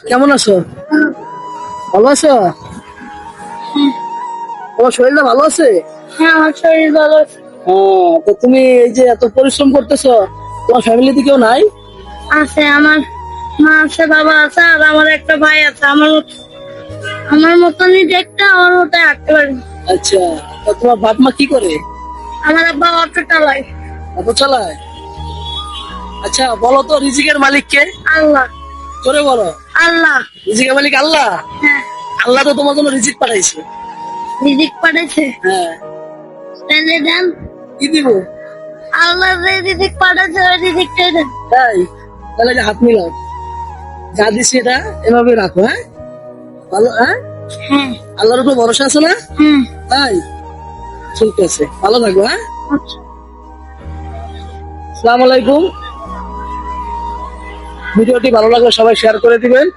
কেমন আছো? ভালো আছো? তোমার শরীরটা ভালো আছে? হ্যাঁ, আমার শরীর ভালো আছে। তো তুমি এই যে এত পরিশ্রম করতেছো, তোমার ফ্যামিলিতে কেউ নাই? আছে, আমার মা আছে, বাবা আছে, আর আমার একটা ভাই আছে। আমার মতনই দেখতে, আমার মতো হাঁটতে পারি না। আচ্ছা, তা তোমার বাপ মা কি করে? আমার আব্বা অটো চালায়। অটো চালায়? আচ্ছা, বলো তো রিজিকের মালিক কে? আল্লাহ। জোরে বলো। আল্লাহ। রিজিকের মালিক আল্লাহ? হ্যাঁ, আল্লাহ তো তোমার জন্য রিজিক পাঠাইছে। রিজিক পাঠাইছে। হ্যাঁ, তাহলে দেন। কি দিব? আল্লাহ যে রিজিক পাঠাইছে, ওই রিজিকটাই দেন। তাই? তাহলে যে হাত মিলাও, যা দিছি এটা এভাবে রাখো। হ্যাঁ, ভালো। হ্যাঁ, হ্যাঁ। আল্লাহর উপর ভরসা আছে না? হ্যাঁ। তাই? ঠিক আছে, ভালো থাকো। হ্যাঁ, আচ্ছা। আসসালামু আলাইকুম। ভিডিওটি ভালো লাগলে সবাই শেয়ার করে দিবেন।